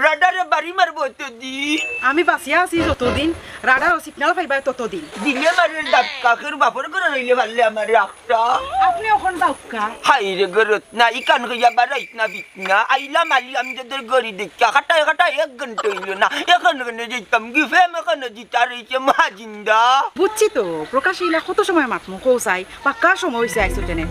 রাডারে বাড়ি মারবো এতদিন আমি বাঁচিয়া আছি যতদিন রাডার সিগনাল পাইবা ততদিন দিলে মারে ডাব কাকের বাপর করে রইলে পারলে আমার রাখটা আপনি এখন যাওকা হাই রে গরত না ইকান হইয়া বাড়াইত না বিকনা আইলাম আমজাদের গড়ি দেখা খাটায় খাটায় 1 ঘন্টা হইল না এখন যেতাম গিফেম এখন জিতা রয়েছে মহাজিন্দা বুঝছি তো প্রকাশ ইলা কত সময় মাতমু কৌসাই পাক্কা সময় হয়েছে আইসো টেনে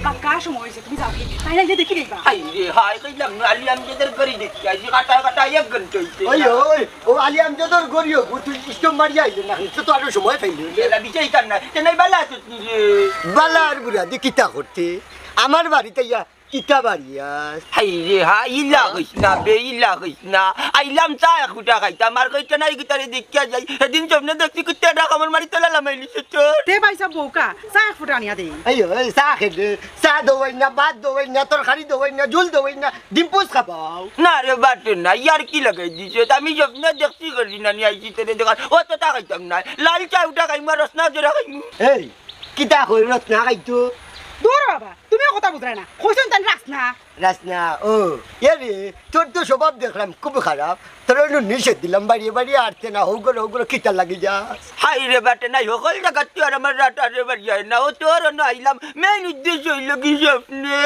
পাক্কা সময় হয়েছে তুমি যাও কি তাই না দেখি দেখবা হাই রে হাই কইলাম আমজাদের গড়ি দেখি আইছি খাটায় খাটায় 1 ঘন্টা হইছে ওই ওই ও আলী আমজাদর গরিও তুই স্টম মারি আইল না তো আরো সময় পাইলি এলা বিচাই কান না তেনাই বালা তো রে বালার বুড়া দি কিতা করতে আমার বাড়িতে ইয়া কিতা বাড়িয়াস হাই রে হাই ইলা কইস না বে ইলা কইস না আইলাম চা খুটা খাইতা মার কইতে নাই গিতারে দেখিয়া যাই সেদিন সামনে দেখছি কুত্তে ডাক আমার মারি তোলা লামাইলিছে তো তে বাইসা বউকা চা ফুটা আনিয়া দে এই ওই চা খেলে চা দোয়াই না ভাত দোয়াই না তরকারি দোয়াই না ঝোল দোয়াই না ডিম পোস খাবাও না রে বাট না ইয়ার কি লাগাই দিছে আমি স্বপ্নে দেখছি করি না নিয়ে আইছি তোরে দেখা ও তো তা খাইতাম না লাল চা উঠা খাই মার রসনা জোড়া খাই এই কিতা কই রত্না খাইতো দূর বাবা তুমিও কথা বুঝরাই না কইছেন তান রাস না রাসনা ও এরে তোর তো স্বভাব দেখলাম খুব খারাপ তোর নিষেধ দিলাম বাড়িয়ে বাড়িয়ে আটতে না হোগরো কিতা লাগি যা হাই রে বাটে নাই সকল জায়গা তুই আর আমার রাটা রে বাড়ি যায় না ও তোর না আইলাম মেন উদ্দেশ্য হইল কি স্বপ্নে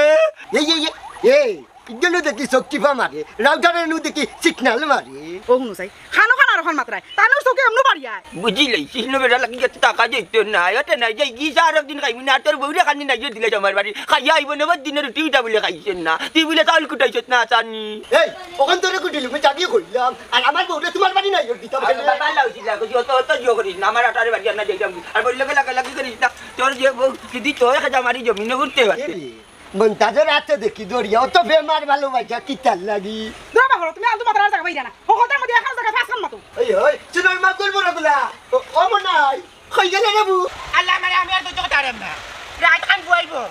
এই ইগেলো দেখি শক্তিফা মারে রাউটারে নু দেখি সিগন্যাল মারে ও হুনু চাই খানো খানা রখন মাত্রায় তানোর চোখে এমন বাড়িয়া বুঝি লাইছিস না বেটা লাগি গেছে টাকা যেত না ওটা নাই যাই গিসা আর একদিন খাইবি না তোর বউরে খানি নাই দিলে আমার বাড়ি খাইয়া আইব না দিনের রুটিটা বলে খাইছেন না তুই বলে চাউল কুটাইছত না চানি এই ওখান তোরে কুটিলি আমি চাবিয়ে কইলাম আর আমার বউরে তোমার বাড়ি নাই দিতাম বাবা লাউছি লাগো যত তো জো করিস না আমার আটারে বাড়ি না যাইতাম আর বললে লাগি করিস না তোর যে বউ যদি তোর খাজা মারি জমিনে ঘুরতে পারতে মন্তাজের হাতে দেখি দড়িয়া অত বেমার ভালোবাসা কিতার লাগি দূর বাবা তুমি আলতু মাত্রার জায়গা বাইরা না ও কথার মধ্যে এখন জায়গা ফাঁস মাতো ওই ওই চুনোর মা করবো না গুলা ও মনাই কই গেলে রে বু আল্লাহ মানে আমি আর তো কথা না রাত খান বুয়াইবো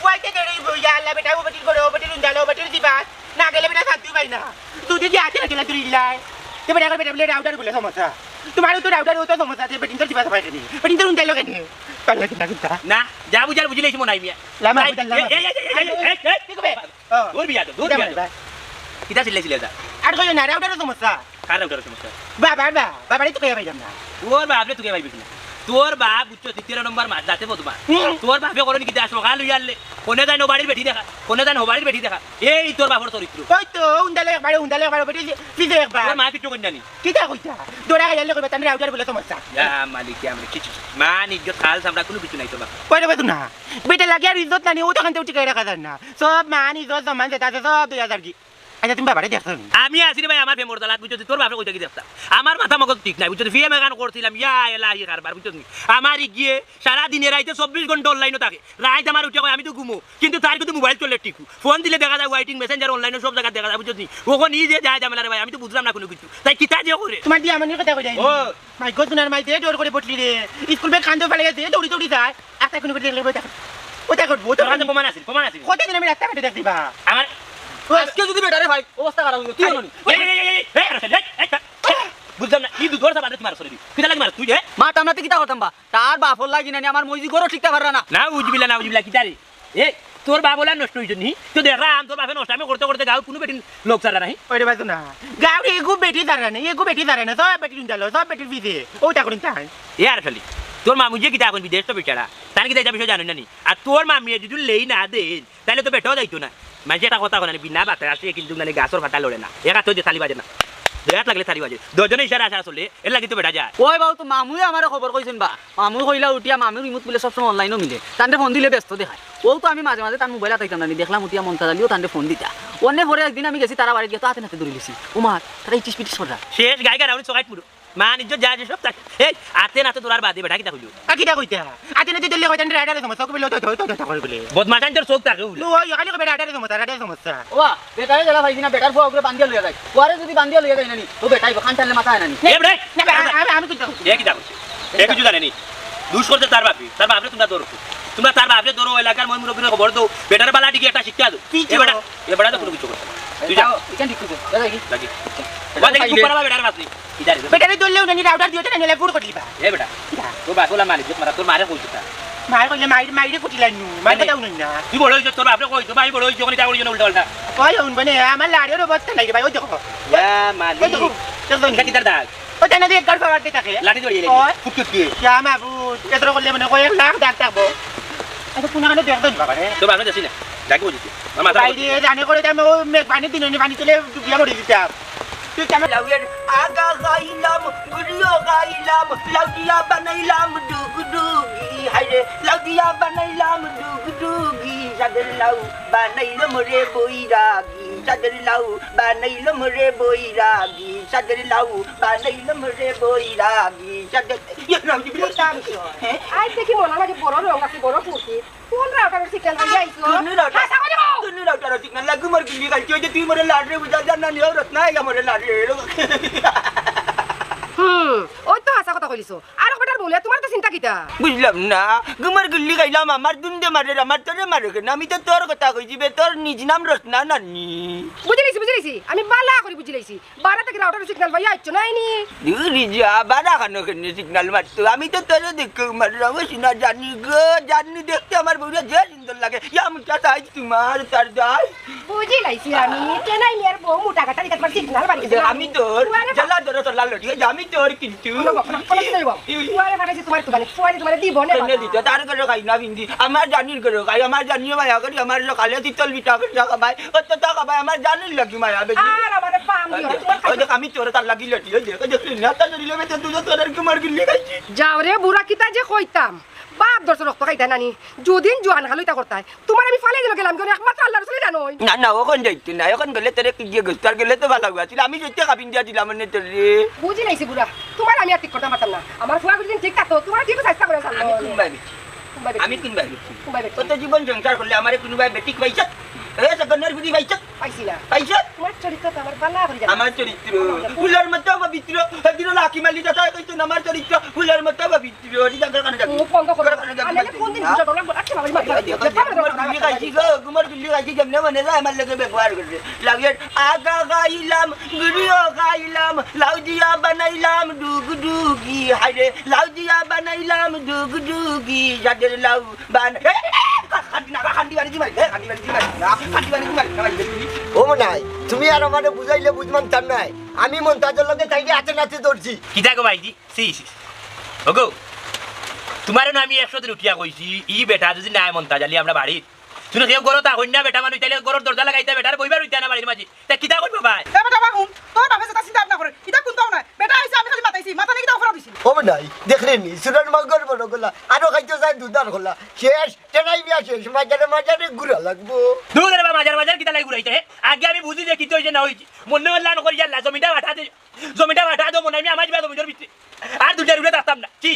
বুয়াইতে দেরিবো ইয়া আল্লাহ বেটা ও বেটির করে ও বেটির উন্ডালো ও বেটির দিবাস না গেলে বেটা শান্তি পাই না তুই যদি আতে না চলা তুই লাই তে বেটা করে বেটা বলে রাউটার বলে সমস্যা তোমার তো রাউটার ও তো সমস্যা আছে বেটির তো দিবাস পাই নি বেটির তো উন্ডালো কেন পারলে কিনা কিনা না যা বুঝার বুঝিলেছ মনাই মিয়া লামা কি কবে দূর বিয়া দূর বিয়া কিটা ছিলে যা আর কই না রাউটার সমস্যা কার রাউটার সমস্যা বাবারই তো কইয়া পাইলাম না তোর বাপরে তুই পাইবি না তোর বাপ উচ্চ 13 নম্বর মাছ যাতে বদমা তোর বাপে করনি কিটা সকাল হইয়ালে কোনে যাই নবাড়ির বেটি দেখা কোনে যাই নবাড়ির বেটি দেখা এই তোর বাপর চরিত্র কই তো উন্ডালে একবার বেটি ফিজে একবার তোর মা কিছু কইনানি কিটা কইতা দোরা গাইলে কইবা তানি রাউটার বলে সমস্যা ইয়া মালিক আমরা কিছু মান ইজ্জত খাল আমরা কোনো কিছু নাই তো বাপ কইরে বেতু না বেটা লাগে আর ইজ্জত নানি ও তখন তো উঠি কইরা কাজান না সব মান ইজ্জত সম্মান যেটা আছে সব 2000 কি আচ্ছা তুমি বাবারে দেখছো আমি আসি ভাই আমার ফেমর দালাত বুঝছো তোর বাপরে কইতা কি দেখতা আমার মাথা মগজ ঠিক নাই বুঝছো ফিএম গান করছিলাম ইয়া এলাহি কারবার বুঝছো আমার গিয়ে সারা দিনে রাইতে 24 ঘন্টা অনলাইনে থাকে রাইতে আমার উঠে কই আমি তো ঘুমো কিন্তু তার কিন্তু মোবাইল চলে টিকু ফোন দিলে দেখা যায় ওয়াইটিং মেসেঞ্জার অনলাইনে সব জায়গা দেখা যায় বুঝছো ওখন নিজে যায় জামেলা রে ভাই আমি তো বুঝলাম না কোনো কিছু তাই কিতা দিয়ে করে তোমার দিয়ে আমার কথা কই যাই ও মাই গড তুনার মাই দে ডোর করে বটলি রে স্কুল বে কান্দো ফেলে গেছে দৌড়ি দৌড়ি যায় একটা কোনো করে দেখলে বইতা ওটা করব তো প্রমাণ আছে কত দিন আমি রাস্তা কাটে দেখদিবা আমার আজকে যদি বেটারে ভাই অবস্থা খারাপ হইলো তুই জানি বুঝলাম না কি দুধর সাবাদে তোমার সরি কিটা লাগি মার তুই যে মা টামনাতে কিটা করতাম বা তার বাপর লাগি না আমার মইজি গরো ঠিকটা পাররা না না উজবিলা কিটা রে এ তোর বাপ বলা নষ্ট হইছ নি তো দেখা আম তোর বাপে নষ্ট আমি করতে করতে গাও কোনো বেটি লোক ছাড়া নাই ওইটা বাদ না গাও এগু বেটি দাঁড়া না সব বেটি উন্ডালো সব বেটির বিদে ওটা করিন তাই এ আর খালি তোর মামু যে কিটা এখন বিদেশ তো বেচারা তার কিটা বিষয় জানো না নি আর তোর মামি যদি লেই না দেন তাহলে তো বেটাও যাইতো না মানে একটা কথা বলে বিনা বাতে আসে কিন্তু মানে গাছর পাতা লড়ে না একা তো যে থালি বাজে না দেয়াত লাগলে থালি বাজে দুজনে ইশারা আসা চলে এর লাগি তো বেটা যায় ওই বাবু তো মামুই আমারে খবর কইছেন বা মামু কইলা উঠিয়া মামুর রিমোট মিলে সবসময় অনলাইনও মিলে তান্ডে ফোন দিলে ব্যস্ত দেখায় ও তো আমি মাঝে মাঝে তার মোবাইল আতাইতাম না দেখলাম উঠিয়া মনটা জালিও তান্ডে ফোন দিতা অন্য পরে একদিন আমি গেছি তারা বাড়ি গিয়ে তো হাতে নাতে ধরে লিছি ও মা তারা ইটিস পিটিস সরা শেষ গায়িকা রাউনি চকাই পুরো মা নিজে যা যে সব থাকে এই আতে নাতে তোর বাদে বেটা কিটা কইলো কিটা কইতা আতে নাতে দিলে কইতা রাডারে সমস্যা কইলো তো করে বলে বদমাশান তোর চোখ থাকে ও খালি কই রাডারে সমস্যা ও বেটারে জেলা ভাইছি না বেটার ফুয়া উপরে বান্ধিয়া লইয়া যায় ওরে যদি বান্ধিয়া লইয়া যায় নানি ও বেটাই খান টানলে মাথা আনানি এ বেটা আমি কিটা কইছি এ কিটা কইছি এ কিছু জানেনি দুষ করতে তার বাপরে তোমরা তার বাপরে ধরো এলাকার মই মুরব্বিরে খবর দাও বেটার বালা দিকে একটা শিক্ষা দাও এ বেটা তো কোনো কিছু করতে তুই যা এখান ঠিক কইছো লাগি ওয়াদে কি করা বেটার বাপরে বেটারে ধরলেও নানি রাউটার দিও না নিলে পুরো কটলিবা এ বেটা তো বাসলা মালিক মারা তোর মারে কইতা মায়ের কইলে মাইরে কুটিলাই নু মাই কথা শুনুন না তুই বড় হইছ তোর বাপরে কই তো ভাই বড় হইছ কোন তা করি জন উল্টা উল্টা কই শুনবে না আমার লাড়ির অবস্থা নাই ভাই ওই দেখো মালি ওই দেখো দেখো ইনকা কিদার দাগ ওই জানা দিয়ে গাড় ফাড়তে থাকে লাঠি ধরিয়ে ওই ফুটুট কি যা মাবু এতর করলে মানে কই 1 লাখ দাগ থাকবো আচ্ছা কোন কানে দেখ দেন বাবা রে তো বাবা যাসি না ডাকি বলিছি মামা ভাই দিয়ে জানে করে আমি ওই পানি দিন পানি তুলে ডুবিয়া মরে দিতাম তুই কেমন লাউয়ের আগা গাইলাম গুড়িও গাইলাম লাউডিয়া বানাইলাম ডুগডুগি হাইরে লাউডিয়া বানাইলাম ডুগডুগি সাদের লাউ বানাইলাম রে বইরাগি সাদের লাউ বানাইলাম রে বইরাগি সাদের লাউ বানাইলাম রে বইরাগি সাদের ইয়ে নাম কি বলতাম হ্যাঁ আই দেখি মনে লাগে বড় রং আছে বড় ফুটি কোন রাউটার সিকেল হই আইছো কোন রাউটার সিকেল লাগু মর গিলি গাইছি যে তুই মরে লাড়রে বুঝা জানা নিও রত্না ইয়া মরে লাড়রে ওই তো হাসা কথা কইলিছো আর কটার বলে তোমার তো চিন্তা কিটা বুঝলাম না গুমার গুল্লি গাইলাম আমার দুন্দে মারে আমার তোরে মারে কেন আমি তো তোর কথা কইছি বে তোর নিজ নাম রত্না নানি বুঝিলাইছি আমি বালা করে বুঝিলাইছি বারা থেকে রাউটার সিগন্যাল ভাই আইছো নাইনি রিজা বারা খানো কেন সিগন্যাল মারতো আমি তো তোরে দেখে মারলাম সিনা জানি গো জানি দেখতে আমার বউরা যে সুন্দর লাগে ইয়া মুটা তাই তোমার তার যাই বুঝিলাইছি আমি কেনাই মের বউ মোটা কাটা দিতে পারছি সিগন্যাল বাড়ি আমি তোর জ্বালা ধরে তোর লাল লটি আমি তোর কিন্তু ফুয়ারে ফাটাইছি তোমার তো মানে ফুয়ারে তোমারে দিব না কেন দিতে তার করে খাই না বিন্দি আমার জানির করে খাই আমার জানিও মায়া করি আমার সকালে তিতল বিটা করে টাকা ভাই কত টাকা ভাই আমার জানির লাগি মায়া বেশি আর আমারে পাম দিও ওই দেখ আমি তোর তার লাগি লটি ওই দেখ দেখলি না তার দিলে মে তুই তোর কুমার গিল্লি খাইছি যাও রে বুড়া কিতা যে কইতাম বাপ দর্শ রক্ত খাইতা নানি যদিন জোয়ান হালুইতা করতাই তোমার আমি ফালাই দিল গেলাম কেন একমাত্র আল্লাহর রাসূল জানোই না না ওখান যাইতে না এখন গেলে তোরে কি গিয়ে গোস্তার গেলে তো ভালো লাগছিল আমি যেতে কাবিন দিয়া দিলাম মানে তোর রে বুঝি নাইছি বুড়া তোমার আমি আর ঠিক করতে পারতাম না আমার ফুয়া যদি ঠিক থাকতো তোমার ঠিক চেষ্টা করে আমি কিনবাই কত জীবন সংসার করলে আমার কোনবাই বেটি পাইছত এ সগনের বিধি পাইছত পাইছি না পাইছত তোমার চরিত্র তো আমার বালা করে আমার চরিত্র ফুলের মতো পবিত্র সেদিন লাকি মালি দাদা কইতো আমার চরিত্র ফুলের মতো পবিত্র দি জায়গা কানে যাবি মুখ বন্ধ করে আলে কোন দিন বুঝা তোমরা আচ্ছা বাবা গুলি গাইছি গো গুমর গুলি গাইছি কেমনে মনে যায় আমার লগে ব্যবহার করে লাগে আগা গাইলাম গুড়িও গাইলাম লাউজিয়া বানাইলাম ডুগডুগি হাইরে লাউজিয়া বানাইলাম ডুগডুগি যাদের লাউ বানাই খান্ডি বাড়ি দিমাই খান্ডি বাড়ি দিমাই ও নাই তুমি আর আমারে বুঝাইলে বুঝমান চান নাই আমি মন্তাজের লগে তাইকে হাতে নাতে ধরছি কিতা গো ভাইজি সি ওগো তোমার না আমি 100 দিন উঠিয়া কইছি ই বেটা যদি নাই মন্তা জালি আমরা বাড়ি তুমি কেউ গরো তা হইনা বেটা মানুষ তাইলে গরর দরজা লাগাইতা বেটার বইবার হইতা না বাড়ির মাঝি তা কিতা কইবো ভাই এ বেটা বাগুন তোর বাপে যেটা চিন্তা না করে এটা কোন দাও না বেটা আইছে আমি খালি মাতাইছি মাথা নাকি দাও ফরা দিছি ও নাই দেখলেনি সুরান মগর বড় গলা আরো খাইতে যায় দুধার গলা শেষ টেনাই বিয়া শেষ মাজারে ঘুরা লাগবো দুধ রে বাবা মাজার কিতা লাগি ঘুরাইতে আগে আমি বুঝি যে কিতো হইছে না হইছে মনে হল্লা ন করি জাল্লা জমিটা বাটা দে মনে আমি আমার দিবা জমিটার ভিতরে আর দুটার উড়ে থাকতাম না চি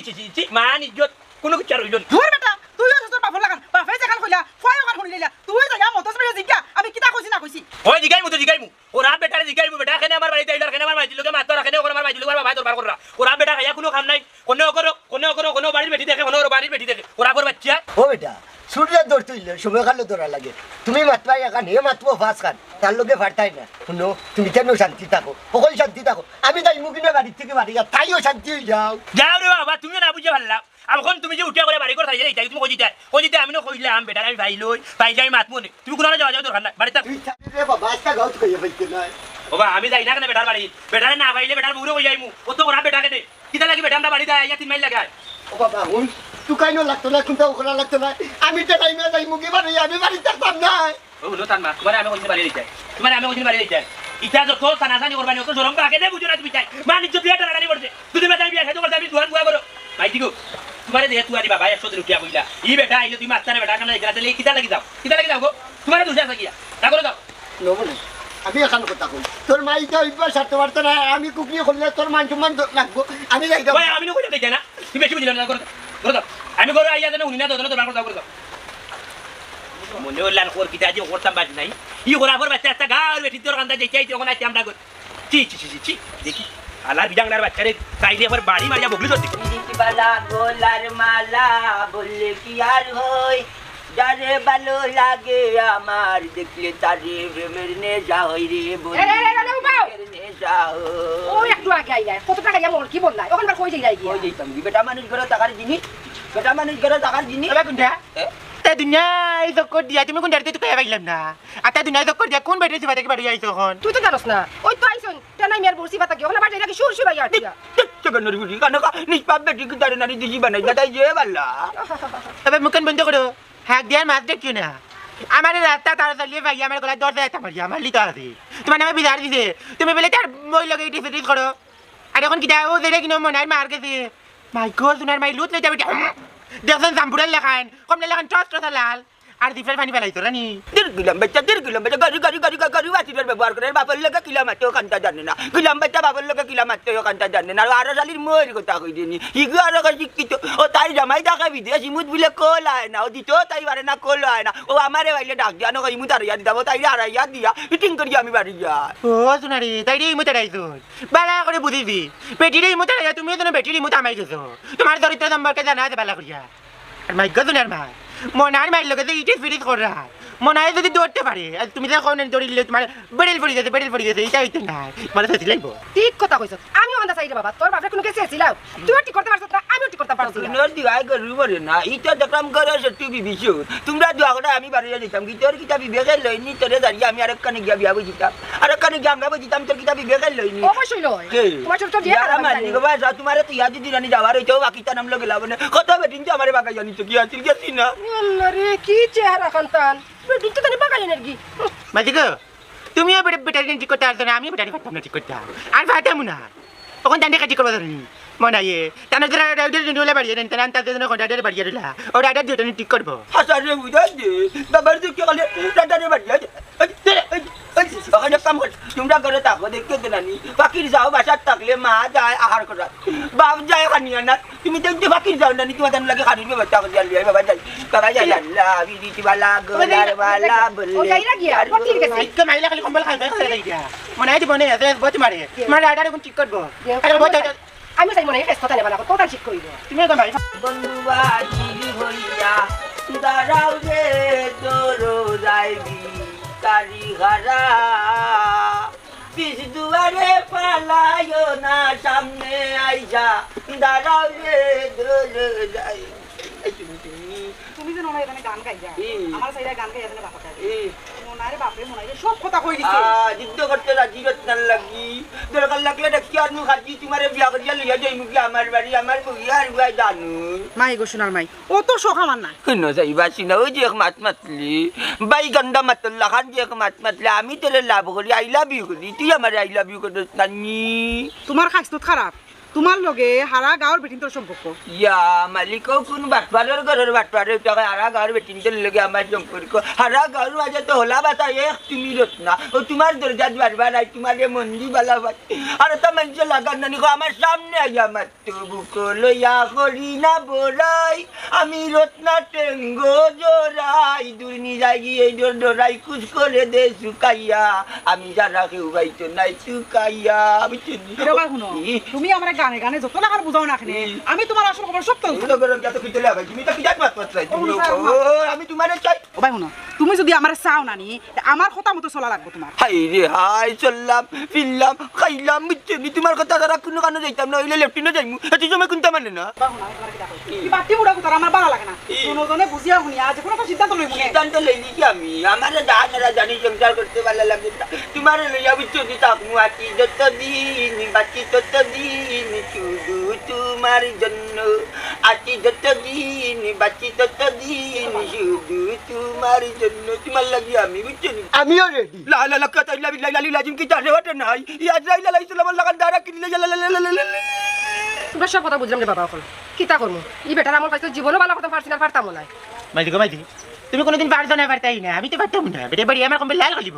মান ইজ্জত কোনো কিছু আর হইল না ধুর বেটা তুই আর তোর বাপর লাগান বাপে যেখান কইলা ফুয়াই ওখান শুনি লইলা তুই যা মতস বেটা জিজ্ঞা আমি কিতা কইছি না কইছি ওই জিগাইমু ও রাত বেটারে জিগাইমু বেটা কেন আমার বাড়িতে আইলার কেন আমার বাড়িতে লোকে মাত্র রাখেন ওর আমার বাড়িতে লোকে ভাই তোর বার করা ও রাত বেটা খাইয়া কোনো কাম নাই কোনো বাড়ির বেটি দেখে কোনো বাড়ির বেটি দেখে ওরা পর বাচ্চা ও বেটা সূর্যের দৌড় তুইলে সময় খালো ধরা লাগে তুমি মাতবাই এখন হে মাতবো ফাঁস খান তার লোকে ফাটাই না শুনো তুমি কেন শান্তি থাকো সকল শান্তি থাকো আমি তাই মুখিনে বাড়ির থেকে বাড়ি যা তাইও শান্তি হয়ে যাও যাও রে বাবা তুমিও না বুঝে ভাল্লা এখন তুমি যে উঠিয়া করে বাড়ি করে থাকি যাই তুমি কইতে আমি না কইলাম বেটা আমি ভাই লই ভাই যাই মাতমু নে তুমি কোন যাওয়া দরকার নাই বাড়ি থাক তুই থাকি রে বাবা আজকে গাউত কইয়া পাইতে নাই বাবা আমি যাই না কেন বেটার বাড়ি বেটারে না ভাইলে বেটার বউরে কই যাইমু ও তো ওরা বেটা কেনে কিতা লাগি বেটা আমরা বাড়িতে আইয়া 3 মাইল লাগায় ও বাবা হুন তুই কাইনো লাগতো না কিন্তু ওখানে লাগতো না আমি তো টাইমে যাই মুখে বাড়ি আমি বাড়ি থাকতাম না ও হলো তার মা তোমারে আমি কইছি বাড়ি যাই তোমারে আমি কইছি বাড়ি যাই ইটা যত সানাসানি করবানি অত জরম কাকে দে বুঝো না তুমি চাই মান ইজ্জত দিয়া টানাটানি করছে তুমি বেটা বিয়া খাইতো করতে আমি দুয়ার বুয়া করো ভাই দিগো তোমারে দেহে তুই আনি বাবা 100 দিন উঠিয়া কইলা ই বেটা আইলো তুমি আস্তানে বেটা কানে গেলা দিলে কিতা লাগি যাও গো তোমারে দুসা থাকিয়া তা করে দাও নবলে আমি এখন কথা কই তোর মাইটা হইবা সাথে পারতো না আমি কুকনি করলে তোর মান সম্মান লাগবো আমি যাই ভাই আমি না কইতে দেই না তুমি বেশি বুঝিলা না করে দাও আমি করে আইয়া জানো উনি না তো বার করে দাও মনে হল লাল কোর কিতা যে করতাম বাজ নাই ই ওরা পর বাচ্চা একটা গাল বেটি তোর কান্দা যাই চাইতে ওখানে আমরা কর চি দেখি আলার বিজাংলার বাচ্চারে চাইলে আবার বাড়ি মারিয়া বগলি ধরতে বালা গোলার মালা বললে কি আর হই যারে ভালো লাগে আমার দেখলে তারে প্রেমের নেশা হই রে বলি নেশা ও একটু আগে আইলা কত টাকা দিয়া মোর কি বললাই ওখান কই যাই ওই যাইতাম বেটা মানুষ ঘরে টাকার জিনিস বেটা মানুষ করে টাকার জিনিস এবার কোনটা তে দুনিয়ায় চক্কর দিয়া তুমি কোনটা তুই কয়ে পাইলাম না আর তে দুনিয়ায় চক্কর দিয়া কোন বেটে সিবা থেকে বাড়ি আইছো এখন তুই তো জানোস না ওই তো আইছন তেনাই মিয়ার বলছি বাতা কি ওখানে বাড়ি নাকি সুর সুর আইয়া সেকেন্ডারি বুঝি কেন নিষ্পাপ বেটি কি দাঁড়ে নারী দিছি বানাই না তাই যে বাল্লা এবার মুখেন বন্ধ করো হাক দিয়ার মাছ দেখিও না আমার রাস্তা তারা চালিয়ে ভাই আমার গলায় দরজা একটা মারি আমার লিখা আছে তোমার নামে বিধার দিছে তুমি বলে তার মই লগে ডিসিডিস করো আর এখন কিটা ও যেটা কিনো মনে হয় মার গেছে মাই গড তোমার মাই লুট লইতে দেখছেন জাম্বুরের লেখান কম লেখান টস টস লাল আর দিফের পানি ফেলাইতো রানি দেড় কিলাম বাচ্চা গাড়ি বাসিটার ব্যবহার করে বাপের লোকে কিলা মারতেও কান্তা জানে না কিলাম বাচ্চা বাপের লোকে কিলা মারতেও কান্তা জানে না আর আরো শালির ময়ের কথা কই দিনি ইগু আরো শিক্ষিত ও তাই জামাই দেখা বিদেশ ইমুদ বিলে কল আয় না ও দিত তাই পারে না কল আয় না ও আমারে বাইলে ডাক দিয়া না ইমুদ আর ইয়াদ দাও তাই আর ইয়াদ দিয়া ফিটিং করি আমি বাড়ি যাই ও সোনারি তাই রে ইমুতে রাইছো বালা করে বুঝিছি বেটিরে ইমুতে রাইয়া তুমি তো বেটির ইমুতে আমাই গেছো তোমার দরিদ্র সম্পর্কে জানা আছে বালা করিয়া আর মাই গড সোনার মা মনার মাইর লোকে ইটে ফিরিস কর রা মনায় যদি দৌড়তে পারে আর তুমি তো কোন দৌড়িলে তোমার বেড়েল পড়ি গেছে এটা হইতে না মানে তো লাগবো ঠিক কথা কইছ আমি ওখানে চাই রে বাবা তোর বাপরে কোনো কেসে ছিলাম তুই ঠিক করতে পারছ না আমি ঠিক করতে পারছি না নর দিগাই গরু বলে না ইটা দেখলাম করে সত্যি বিবিছো তোমরা দুয়া করে আমি বাড়ি যেতাম কি তোর কিতা বিবেকে লইনি তোরে দাঁড়িয়ে আমি আরেক কানে গিয়া বিয়া বুঝিতাম আরেক কানে গিয়া আমরা বুঝিতাম তোর কিতা বিবেকে লইনি অবশ্যই লয় তোমার ছোট দিয়ে যারা মানি গো বাসা তোমারে তো ইয়াদি দিরানি যাওয়ার হইতো বাকিটা নাম লগে লাভ না কত বেটিন তো আমারে বাগাই জানি তো কি আছিল গেছি না আল্লাহ রে কি চেহারা খানতান বেটিন তো তানি বাগাই এনার্জি মাঝিগো তুমিও বেটারি ঠিক করতে পারছো না আমিও বেটারি পারতাম না ঠিক করতে আর পারতাম না তখন জানতে কাটি করবো ধরুন মনে হয় তার জন্য বাড়িয়ে দেন তার তাদের জন্য কন্ট্রাক্টারে বাড়িয়ে দিলা ওর আডার দিয়ে ঠিক করবো হাসার রে বুঝাই দে বাবার দুঃখে গেলে টাটারে বাড়িয়ে ওখানে কাম কর তোমরা করে থাকো দেখতে দে নানি বাকির যাও বাসার থাকলে মা যায় আহার করা বাপ যায় খানিয়া না তুমি দেখতে বাকির যাও নানি তোমার জান লাগে খানির ব্যবস্থা করে যাই বাবা যাই আল্লাহ বিদিতি বালা গোলার বালা বলে ও যাইরা গিয়া ঠিক আছে একটু মাইলা খালি কম্বল খাইবে খাই দিয়া মনে হয় বনে আছে বতে মারে মারে আডার এখন ঠিক করবো আমি চাই মনে হয় কথা নেবা না তোটা ঠিক কইব তুমি তো ভাই বন্ধু বাজি হইয়া দাঁড়াও রে তোর যাইবি তারি হারা পিছ দুয়ারে পালায়ো না সামনে আইসা দাঁড়াও রে তোর যাই তুমি যে নয় এখানে গান গাই যা আমার সাইডে গান গাই এখানে বাপটা মনারে বাপরে মনারে সব কথা কই দিছে যুদ্ধ করতে রাজি রত্নার লাগি দরকার লাগলে দেখি আর মু খাজি তোমারে বিয়া করিয়া লইয়া যাই মুখি আমার বাড়ি আমার বইয়া আর বুয়া জানু মাই গো সোনার মাই ও তো শোক আমার না কেন যাইবাসি না ওই যে এক মাত মাতলি বাই গন্ডা মাতল্লা খান যে এক মাত মাতলি আমি তোরে লাভ করি আই লাভ ইউ করি তুই আমার আই লাভ ইউ করিস নানি তোমার খাইছ খারাপ তোমার লগে হারা গাঁৱৰ বেটিন তোর সম্পর্ক ইয়া মালিক কোন বাটপারের ঘরের বাটপারে টাকা হারা গাঁৱৰ বেটিনদের লগে আমার সম্পর্ক হারা গাঁৱৰ মাঝে তো হলা বাতা এক তুমি রত্না ও তোমার দরজা বারবার আই তোমার মন্দি বালা বাত আর তো মানুষ লাগান নানি আমার সামনে আইয়া আমার তো বুক লইয়া করি না বড়াই আমি রত্না টেঙ্গো জোড়াই দুর্নি যাই এই ডরাই কুচ করে দে শুকাইয়া আমি যারা কেউ গাইতো নাই শুকাইয়া বুঝছি তুমি আমার গানে গানে যত লাগার বুঝাও না এখানে আমি তোমার আসল খবর সব তো আমি তোমার চাই ও ভাই শুনো তুমি যদি আমার চাও নানি আমার কথা মতো চলা লাগবে তোমার হাই রে হাই চললাম ফিরলাম খাইলাম বুঝছি তোমার কথা দ্বারা কোনো কারণে যাইতাম না হইলে লেফটিনে যাইমু এত সময় কোনটা মানে না বাটি বুড়া কথা আমার ভালো লাগে না দুজনে বুঝিয়া শুনিয়া যে কোনো সিদ্ধান্ত লইব না সিদ্ধান্ত লইলি কি আমি আমার জানারা জানি সংসার করতে ভালো লাগে না তোমার লইয়া বুঝছি তাকমু আছি যতদিন বাঁচি ততদিন শুধু তোমার জন্য আছি যতদিন বাঁচি ততদিন শুধু তোমার জন্য তোমার লাগি আমি বুঝছি আমিও রেডি লা লা লা কাতা লা বিল্লাহ লালি লাজিম কি জানে ওটা নাই ইয়া জাইলা লাইসলাম লাগান দারা কিনলে তোমরা সব কথা বুঝলাম রে বাবা এখন কিতা করবো ই বেটার আমার কাছে জীবনও ভালো কথা পারছি না পারতাম না মাইদি তুমি কোনোদিন পারছো না পারতাই না আমি তো পারতাম না বেটে বাড়ি আমার কম্বল লাল করিব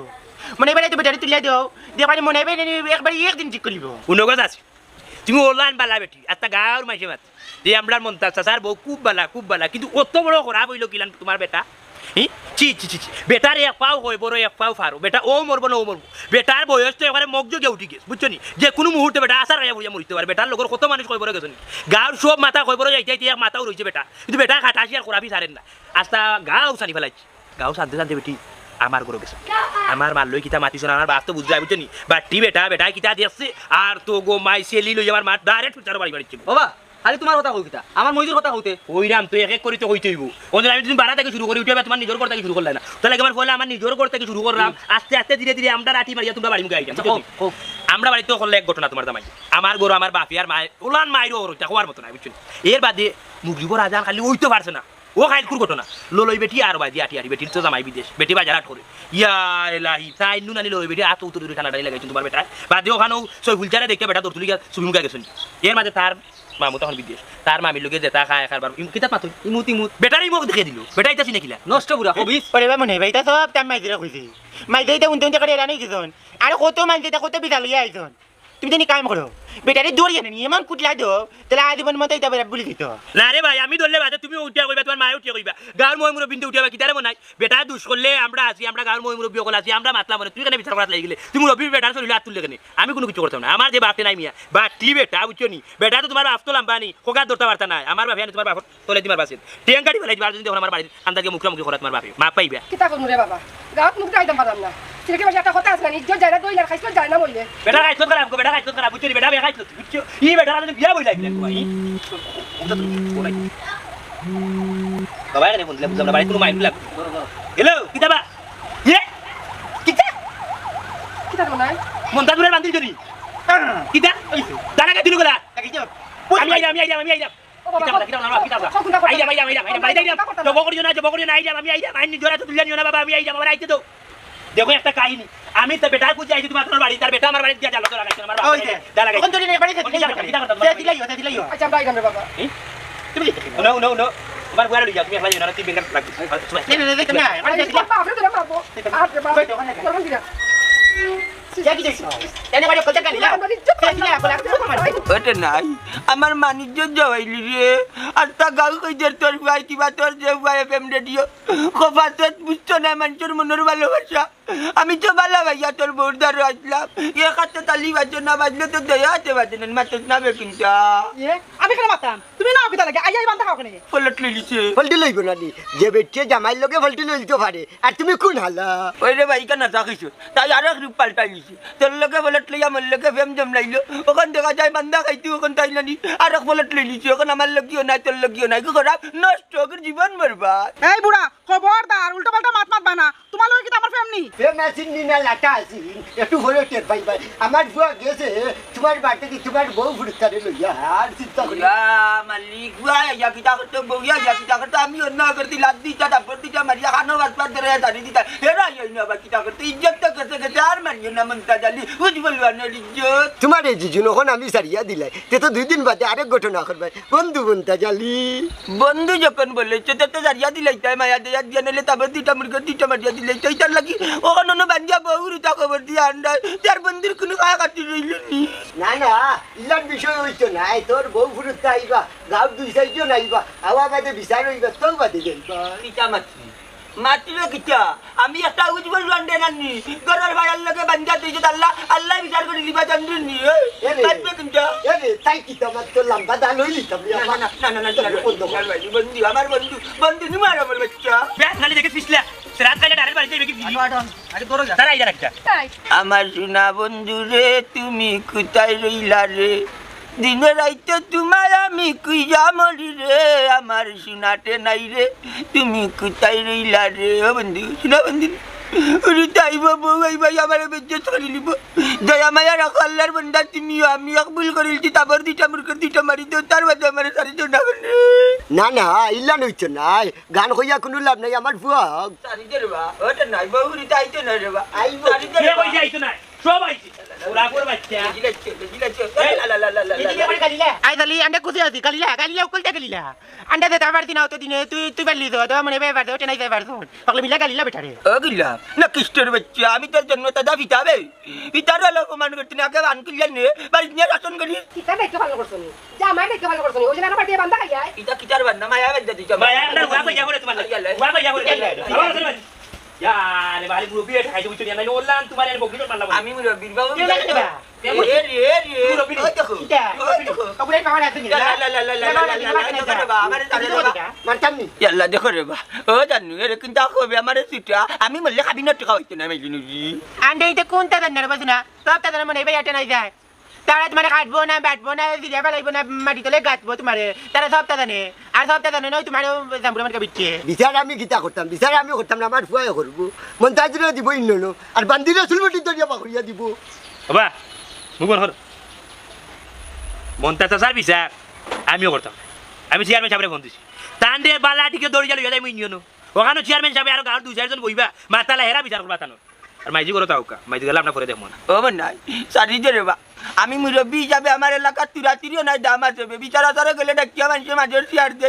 মনে বেড়ে তো বেটারে তুলিয়া দাও দিয়ে পারে মনে বেড়ে একবার একদিন ঠিক করিব উনগত আছে তুমি ওলান বালা বেটি একটা গাঁর মাঝে মাত যে আমরা মন্তা চাচার বউ খুব বালা কিন্তু অত বড় খারাপ হইল কিলান তোমার বেটা চি বেটার এক পাও হয় বড় এক পাও ফারো বেটা ও মরবো না ও মরবো বেটার বয়স তো এবারে মগজগে উঠি গেছে বুঝছো নি যে কোনো মুহূর্তে বেটা আসার রাজা বুঝিয়া মরিতে পারে বেটার লগর কত মানুষ কইবরে গেছে গাঁর সব মাথা কইবরে যাইতে এক মাথাও রয়েছে বেটা কিন্তু বেটা খাটাসি আর করাবি সারেন না আস্তা গাঁও সানি ফেলাইছি গাঁও শান্তি বেটি আমার করে গেছে আমার মাল লই কিতা মাতিছ না আমার বাস তো বুঝাই বুঝছো নি বাটি বেটা কিতা দিয়েছে আর তো গো মাই সেলি লই আমার মা ডাইরেক্ট বিচার বাড়ি বাড়ি বাবা খালি তোমার কথা কইতা আমার মইজুর কথা কইতে ওইরাম তুই এক এক করে তো হইতে হইব ওদের আমি তুমি বাড়া থেকে শুরু করি উঠে তোমার নিজের ঘর থেকে শুরু করলে না তাহলে একবার বলে আমার নিজের ঘর থেকে শুরু করলাম আস্তে আস্তে ধীরে ধীরে আমরা রাটি মারিয়া তোমরা বাড়ি মুখে আইতাম আমরা বাড়িতে করলে এক ঘটনা তোমার দামাই আমার গরু আমার বাপি আর মায়ের ওলান মায়েরও ওরটা হওয়ার মতো নাই বুঝছেন এর বাদে মুগরিবর আজান খালি ওইতে পারছে না ও খাইল কুর ঘটনা লই বেটি আর বাজি আটি আটি বেটির তো জামাই বিদেশ বেটি বাজার আট করে ইয়া এলাহি তাই নুনানি লই বেটি আত উত্তর দূরে খানাটাই লাগাইছেন তোমার বেটা বাদে ওখানেও সই ফুলচারে দেখতে বেটা তোর তুলি সুবি মুখে গেছেন এর মাঝে তার মামু তখন বিদেশ তার মামির লোকে যেটা খায় খাবার কিতাব মাতুই ইমুত ইমুত বেটারই মুখ দেখে দিল বেটা এটা চিনে কিলা নষ্ট পুরা হবিস ওরে বা মনে ভাই তা সব তার মাইদিরা কইছে মাইদিরা উনতে উনতে করে এরানি গেছন আর কত মাইদিরা কত বিদাল গিয়ে আইছন তুমি জানি কাম করো বেটারে দৌড়িয়ে নেনি এমন কুটলা দো তাহলে আজীবন মতো এটা বলি দিত না রে ভাই আমি ধরলে বাদে তুমি উঠিয়া কইবা তোমার মায়ে উঠিয়া কইবা গাঁর মই মুরব্বী উঠিয়া কিতারে মনাই বেটা দুষ করলে আমরা আছি আমরা গাঁর মই মুরব্বী সকল আছি আমরা মাতলা মনে তুই কেন বিচার করাত লাগিলে তুমি মুরব্বী বেটার শরীরে হাত তুললে কেন আমি কোনো কিছু করতাম না আমার যে বাপতে নাই মিয়া বাটি বেটা বুঝছো নি বেটা তো তোমার বাপ তো লাম্বানি কোকা ধরতে পারতা না আমার বাপ তোমার বাপ তোলে তোমার বাসে টেঙ্গাড়ি ফেলাই দিবার যদি আমার বাড়ির আন্দাজে মুখরামুখি করা তোমার বাপে মা পাইবা কিতা করবো রে বাবা গাঁত মুখ যাইতাম পারলাম না সিলেকে বাসা একটা কথা আছে না ইজ্জত যায় না দইলার খাইছ যায় না বললে বেটা খাইছ খারাপ বেটা খাইছ খারাপ বুঝছো বেটা খাইছ বুঝছো ই বেটা আমি বিয়া বইলাই দিলাম বাবা এখানে ফোন দিলাম বুঝলাম না বাড়ি কোনো মাইন্ড দিলাম হ্যালো কিতাবা ইয়ে কিতা কিতা করবো নাই মন্তা দূরে বান্ধিল জনি কিতা দাঁড়া কে দিলু গলা আমি আইলাম দেখো একটা কাহিনী আমি তো বেটার খুঁজে আইছি তোমার বাড়ি তার বেটা আমার বাড়ি দিয়া জালো আচ্ছা আমরা আইলাম রে বাবা তোমার বুয়ার লইয়া তুমি একলা না তুই বেঙ্গার রাখছিস বাপরে ধরে মারবো আর রে বাবা করবেন দিরা ওটা নাই আমার মানিজ্য জবাইলি রে আর তা গাও কইদের তোর ভাই কিবা তোর যে ভাই এফএম রেডিও খোফাতত বুঝছো না মানুষের মনের ভালোবাসা আমি তো ভালো ভাইয়া তোর বোরদার আসলাম এ খাতে তালি বাজো না বাজলে তো দয়া হাতে বাজে না মাতস না বেকিনটা আমি কেন মাতাম তুমি না বিতা লাগে আই আই বান্ধা খাও কেন পলট লিলিছে ফলটি লইব না নি যে বেটিয়ে জামাইর লগে ফলটি লইতে পারে আর তুমি কোন হালা ওই রে ভাই কেন থাকিস তাই আর এক রূপ পাল্টাই লিছি তোর লগে পলট লইয়া আমার লগে ফেম জমলাইলো ওখান দেখা যায় বান্ধা খাইতে ওখান তাই নানি আর এক পলট লিলিছি ওখান আমার লগিও নাই তোর লগিও নাই কি করা নষ্ট করে জীবন বরবাদ এই বুড়া খবরদার উল্টো পাল্টা মাত মাত বানা তোমার লগে কি আমার ফ্যামিলি মেশিন নিনা লাটা আছি একটু হলেও টের পাইবা আমার বুয়া গেছে তোমার বাড়িতে কি তোমার বউ ফুটকারে লইয়া আর চিন্তা করি মালিক ভাই ইয়া কিটা করতে বউয়া ইয়া কিটা করতে আমি অন্য করতে লাদ দিতা তারপর দিতা মারিয়া খানো বাসপার ধরে দাঁড়িয়ে দিতা হেরা ইয়া না বা কিটা করতে ইজ্জত করতে করতে আর মারিয়া না মনটা জালি বুঝ বলবা না ইজ্জত তোমার এই জিজু যখন আমি সারিয়া দিলাই তে তো 2 দিন বাদে আরেক ঘটনা করবে বন্ধু বনতা জালি বন্ধু যখন বলেছে তো জারিয়া দিলাই তাই মায়া দেয়া দিয়া নলে তারপর দিতা মুরগা দিতা মারিয়া দিলাই তাই তার লাগি ওখানে অন্য বাঞ্জা বউর তা খবর দিয়া আন্ডা তার বন্ধুর কোনো খায়া কাটি রইল নি না না ইলার বিষয় হইতো না তোর বউ ফুটতে আইবা গাঁও 2 সাইডও নাইবা আওয়া বাদে বিচার হইবা তো বাদে যাইবা কিটা মাতি মাতিলে কিটা আমি একটা উজ্জ্বল রান্ডে নানি গরার ভাইয়ার লগে বাঞ্জা দিছে আল্লাহ আল্লাহ বিচার করে দিবা জাননি নি কাটবে কিটা এরে তাই কি তোমার তো লম্বা দাল হইলি তুমি না না না না না বন্ধু আমার বন্ধু বন্ধু নি মারা বল বাচ্চা ব্যাস নালে দেখে ফিসলা রাত কালে ডাইরেক্ট বাড়ি যাইবে কি আরে দরো যা তারা আইলা একটা তাই আমার সোনা বন্ধু রে তুমি কোথায় রইলা রে দিনে রাইতে তোমায় আমি কুইয়া মরি রে আমার সোনাতে নাই রে তুমি কোথায় রইলা রে ও বন্ধু সোনা বন্ধু তাইব বউ ভাই আমার বেজ্জত করে নিব দয়া মায়া রাখো আল্লাহর বন্দা তুমি আমি আকবুল করিলছি তারপর দিটা মারি দো তার বাদে আমার সারি তো না না ইল্লা নইতো না গান কইয়া কোনো লাভ নাই আমার বুয়া সারি দে রে বা ওটা নাই বউ রিতা আইতো না রে বা আইব সারি দে কে কইছে আইছো না সব আইছে ওরা করে বাচ্চা আই দালি আন্ডা কুছি আছি কালিলা উকলটা কালিলা আন্ডা দে তাবার দিনা তো দিনে তুই বাড়লি তো মনে বেবার দো টেনাই বেবার দো পাগলে মিলা কালিলা বেটারে অগিলা না কিস্টের বাচ্চা আমি তোর জন্ম দাদা পিতাবে পিতার হলো অপমান করতে না কে আনকিল জানে বাড়ি নিয়ে শাসন করি কিতা দেখতে ভালো করছনি জামাই দেখতে ভালো করছনি ওই জন্য বাড়ি বান্ধা খাইয়া এটা কিটার বান্না মায়া বেদ্দা দিছ মায়া আন্ডা ওয়া কইয়া করে তোমার ওয়া কইয়া করে यार वाली ग्रुपी है खाई बुचुरिया नहीं ओलान तुम्हारे बकरी तो मारला আমি মুরব্বির বাবু কে লাগে বা এ রে ও দেখো কিটা কবুলে পাওয়া আছে লা আমার তারে বাবা মানতামনি ইয়াল্লা দেখো রে বা ও জানু এর কিন্তু কবে আমারে সিটা আমি মল্লে খাবি না টাকা হইতো না মেজুনি আন্ডা ইতে কোনটা দান্নার বাজনা সব তা মনে বেয়াটা নাই যায় তারা তোমার কাটবো না বাটবো না জিরিয়া ফেলাইবো না মাটি তলে গাঁথবো তোমার তারা সবটা জানে আর সবটা জানে নয় তোমার জাম্বুরা মার্কা বিচ্ছে বিচার আমি গীতা করতাম বিচার আমি করতাম না আমার ফুয়াই করবো মন্তাজিরা দিব ইন্ন আর বান্দিরা চুলবটি দরিয়া পাকড়িয়া দিব বাবা মুখ বন্ধ কর মন্তা চাচার বিচার আমিও করতাম আমি চেয়ারম্যান সাহেবের ফোন দিছি তান্ডে বালা টিকে দৌড়ি যাই যাই মুই নিয়নো ওখানে চেয়ারম্যান সাহেব আর গাঁর 2-4 জন বইবা মাতালা হেরা বিচার করবা তানো আর মাইজি করো তাও কা মাইজি গেলে আপনার পরে দেখবো না ও নাই সারি রে বা আমি মুরব্বী হিসাবে আমার এলাকার তুরাতিরিও নাই দাম আছে বিচারা তারা গেলে ডাকিয়া মানুষের মাঝের চেয়ার দে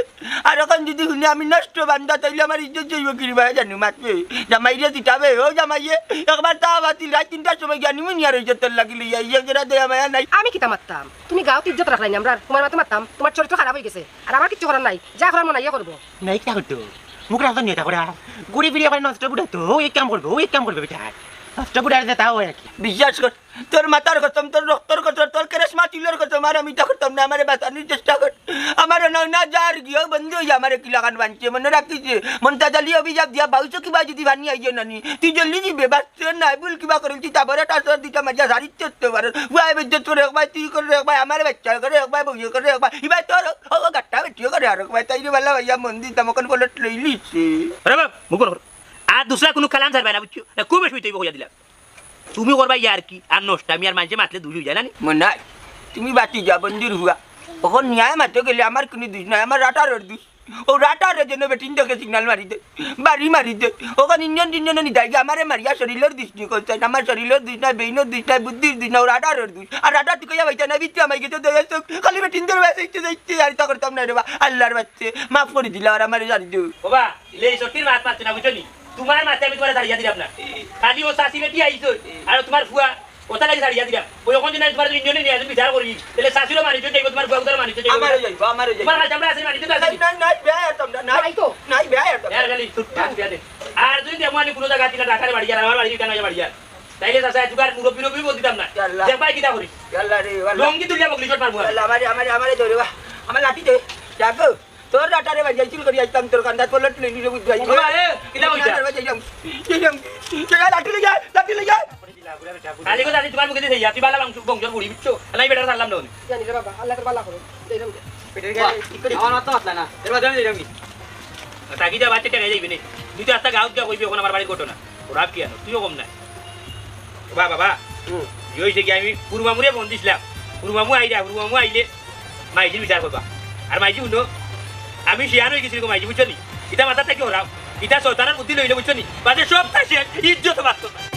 আর এখন যদি শুনে আমি নষ্ট বান্ধা তাইলে আমার ইজ্জত যাইব কিনবা জানি মাতবে জামাইরে দিতাবে ও জামাইয়ে একবার তা বাতিল রাত 3টার সময় জ্ঞানী মুনি আর ইজ্জত লাগিলে ইয়ে যেটা দেয়া মায়া নাই আমি কিতা মারতাম তুমি গাঁত ইজ্জত রাখলাই না আমরা তোমার মাতে মারতাম তোমার চরিত্র খারাপ হয়ে গেছে আর আমার কিচ্ছু করার নাই যা করার মনে ইয়ে করবো নাই কিটা করতো মুখ রাখতো নিয়ে থাকো গুড়ি ফিরিয়ে করে নষ্ট বুড়া তো ও এক কাম করবো ও এক কাম করবে বেটা নষ্ট বুড়া আছে তাও আর কি বিশ্বাস কর তোর মাথার কসম তোর রক্তর কসম তোর কেরেসমা চুলের কসম আর আমি তা করতাম না আমার বাঁচানোর চেষ্টা কর আমার না যার গিয়ে বন্ধু হয়ে আমার কিলাকান বানছে মনে রাখিস মনটা জ্বালিয়ে অভিযোগ দিয়া বাউছো কিবা যদি বানি আইয়ে নানি তুই জলদি দিবে বাচ্চা নাই ভুল কিবা করেছি তারপরে টাসর দিতে মজা সারিত চলতে পারে ভাই বেজ্জত করে একবার তুই করে একবার আমার বাচ্চা করে একবার বউয়ে করে একবার এবার তোর ও গাট্টা বেটিও করে আর একবার তাই বলা ভাইয়া মন্দির তমকন বলে লইলিছে আরে বাবা মুখ বন্ধ কর আর দুসরা কোনো কালাম ছাড়বে না বুঝছো খুব বেশি তুই হইয়া দিলা তুমি করবা ইয়ার কি আর নষ্ট আমি আর মানুষে মাতলে দুই হয়ে যায় না মনে তুমি বাতি যা বন্দির হুয়া ওখন ন্যায় মারতে গেলে আমার কোনো দোষ নাই আমার রাটারের দোষ ও রাটারের জন্য বেটিন তোকে সিগনাল মারি দে বাড়ি মারি দে ওখান ইঞ্জন নিদাই আমারে মারিয়া শরীরের দোষ নিয়ে করছে আমার শরীরের দোষ নাই বেইনের দোষ নাই বুদ্ধির দোষ না ও রাটারের দোষ আর রাটার তুই কইয়া বাইতে না বিচ্ছে আমায় গেছে দয়া চোখ খালি বেটিন তোর বাসে ইচ্ছে আর তা করতাম না রে বা আল্লাহর বাচ্চে মাফ করে দিলা আর আমার জানি দে বাবা লে সত্যির মাছ মারতে না বুঝছো নি তোমার মাথা আমি তোমার দাঁড়িয়ে দিলাম না খালি ও শাশি বেটি আইছো আর তোমার ফুয়া ওটা লাগে দাঁড়িয়ে দিলাম ওই ওখান থেকে তোমার ইঞ্জিনে নিয়ে আসুন বিচার করি তাহলে শাশিরও মানিছো যাইব তোমার ফুয়া উদার মানিছো যাইব আমারও যাইব তোমার কাছে আমরা আছে মানিছো নাই নাই নাই বেয়ার তোমরা নাই তো নাই বেয়ার তোমরা আর খালি সুট্টা বিয়া দে আর যদি দেমো আমি কোনো জায়গা থেকে ঢাকারে বাড়ি আর আমার বাড়ি কেন বাড়ি আর তাইলে চাচা তুকার মুরব্বি বল দিতাম না দেখবাই কিটা করিস আল্লাহ রে লঙ্গি তুলিয়া বকলি শট মারবো আল্লাহ আমারে ধরে বা আমার লাঠি দে যাকো তোর রাটারে বাজাই চুল করি আইতাম তোর কান্দা পলট লই নিলে বুঝাই বাবা এ কিটা কইছা লাঠি লাগা খালি কথা তোমার মুখে দিয়ে তুই বালা মাংস বংশর বুড়ি বিচ্ছো নাই বেটার সারলাম না জানি রে বাবা আল্লাহ তোর ভালো করো এইরকম পেটের গায়ে আমার মাথা মাতলা না এর বাদে আমি দিলাম তাকি যা বাচ্চা টেনে যাইবে না তুই তো আস্তা গাউত গা কইবি এখন আমার বাড়ির ঘটনা ওরা কি আনো তুইও কম না বাবা হইছে কি আমি পুরমামুরে ফোন দিছিলাম পুরমামু আইলে মাইজির বিচার করবা আর মাইজি শুনো আমি শিয়ান হয়ে গেছি মাইজি বুঝছো নি এটা মাথা থেকে ওরাও এটা শয়তানের বুদ্ধি লইলে বুঝছো নি বাজে সব শেষ ইজ্জত বাঁচত না